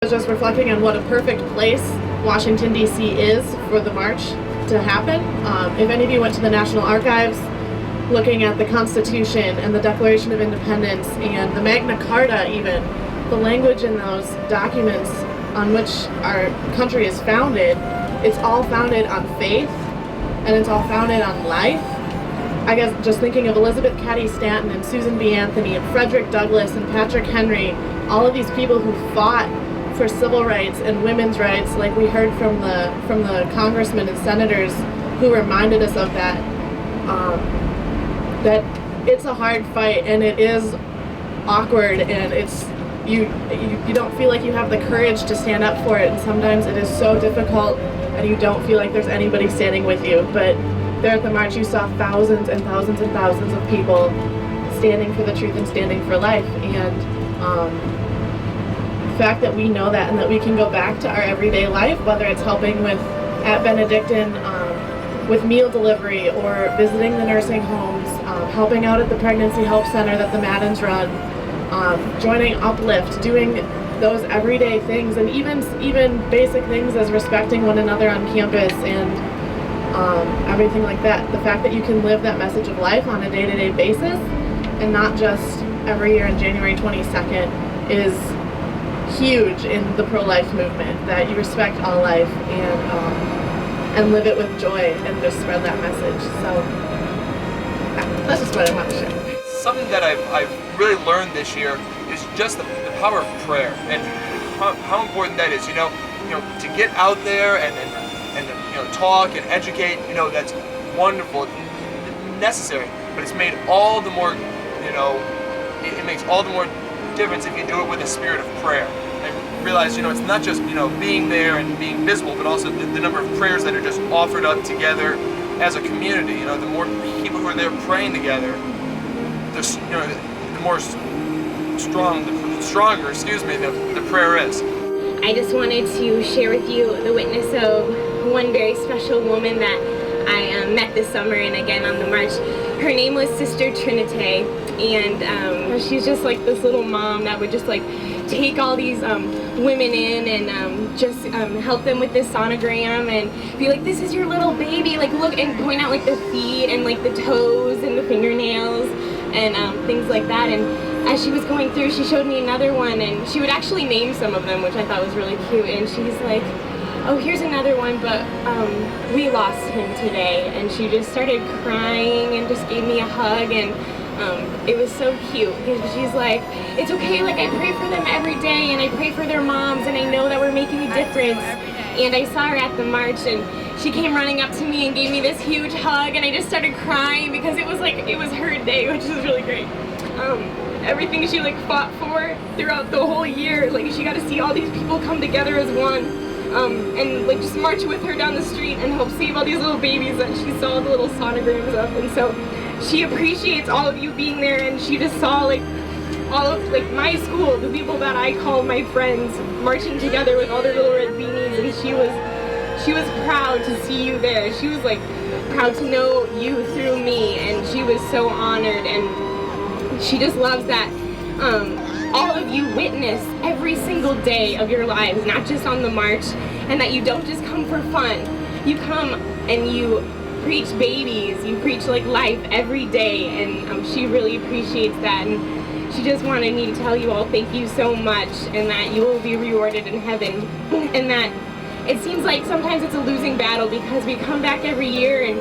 was just reflecting on what a perfect place Washington, D.C. is for the march to happen. If any of you went to the National Archives, looking at the Constitution and the Declaration of Independence and the Magna Carta even, the language in those documents on which our country is founded, it's all founded on faith and it's all founded on life. I guess just thinking of Elizabeth Cady Stanton and Susan B. Anthony and Frederick Douglass and Patrick Henry, all of these people who fought for civil rights and women's rights, like we heard from the congressmen and senators who reminded us of that, that it's a hard fight and it is awkward and it's you don't feel like you have the courage to stand up for it, and sometimes it is so difficult and you don't feel like there's anybody standing with you. But there at the march you saw thousands and thousands and thousands of people standing for the truth and standing for life, and the fact that we know that and that we can go back to our everyday life, whether it's helping with at Benedictine with meal delivery or visiting the nursing homes, helping out at the Pregnancy Help Center that the Maddens run, joining Uplift, doing those everyday things, and even basic things as respecting one another on campus and everything like that. The fact that you can live that message of life on a day-to-day basis and not just every year on January 22nd is huge in the pro-life movement, that you respect all life and live it with joy and just spread that message. So yeah, that's just what I want to share. Something that I've really learned this year is just the power of prayer and how important that is. You know, to get out there and talk and educate. That's wonderful, necessary. But it's made all the more. It makes all the more difference if you do it with a spirit of prayer. I realize, it's not just, being there and being visible, but also the number of prayers that are just offered up together as a community. The more people who are there praying together, the more stronger, the prayer is. I just wanted to share with you the witness of one very special woman that I met this summer and again on the march. Her name was Sister Trinité, and she's just like this little mom that would just like take all these women in and just help them with this sonogram and be like, this is your little baby, like look, and point out like the feet and like the toes and the fingernails and things like that. And as she was going through, she showed me another one, and she would actually name some of them, which I thought was really cute. And she's like, oh, here's another one, but we lost him today. And she just started crying and just gave me a hug, and it was so cute. She's like, it's okay, like I pray for them every day, and I pray for their moms, and I know that we're making a difference. And I saw her at the march, and she came running up to me and gave me this huge hug, and I just started crying because it was her day, which is really great. Everything she like fought for throughout the whole year, like she got to see all these people come together as one, and like just march with her down the street and help save all these little babies that she saw the little sonograms of. And so she appreciates all of you being there, and she just saw like all of like my school, the people that I call my friends, marching together with all their little red beanies, and she was proud to see you there. She was like proud to know you through me, and she was so honored, and she just loves that all of you witness every single day of your lives, not just on the march, and that you don't just come for fun. You come and you preach babies, you preach like life every day, and she really appreciates that. And she just wanted me to tell you all thank you so much, and that you will be rewarded in heaven. And that it seems like sometimes it's a losing battle because we come back every year and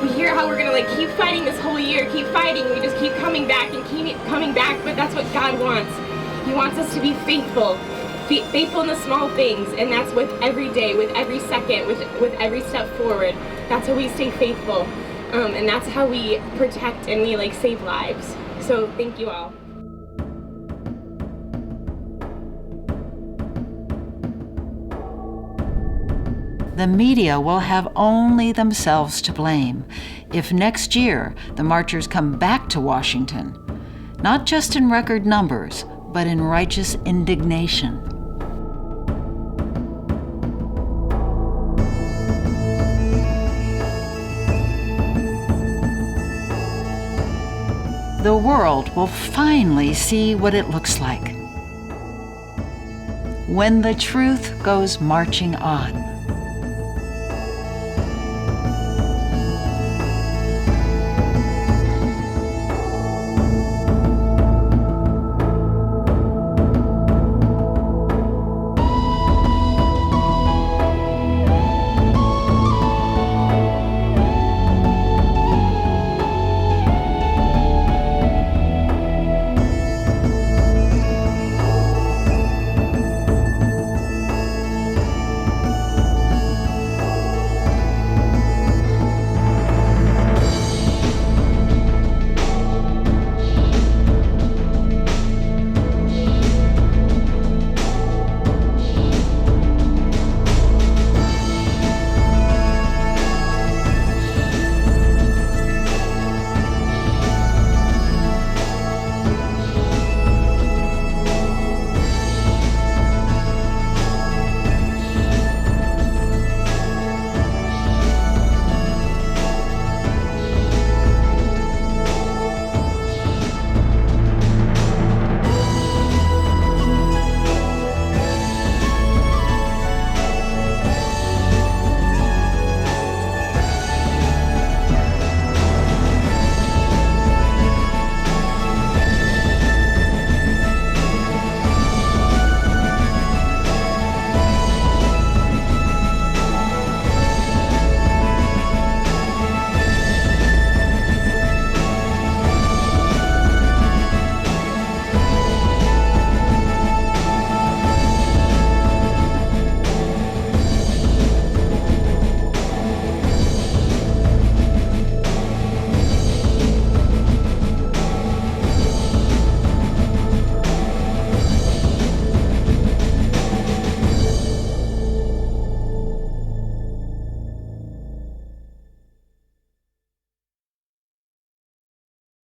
we hear how we're gonna like keep fighting this whole year, keep fighting, we just keep coming back and keep coming back, but that's what God wants. He wants us to be faithful in the small things, and that's with every day, with every second, with every step forward. That's how we stay faithful, and that's how we protect and we like save lives. So thank you all. The media will have only themselves to blame if next year the marchers come back to Washington, not just in record numbers, but in righteous indignation. The world will finally see what it looks like. when the truth goes marching on.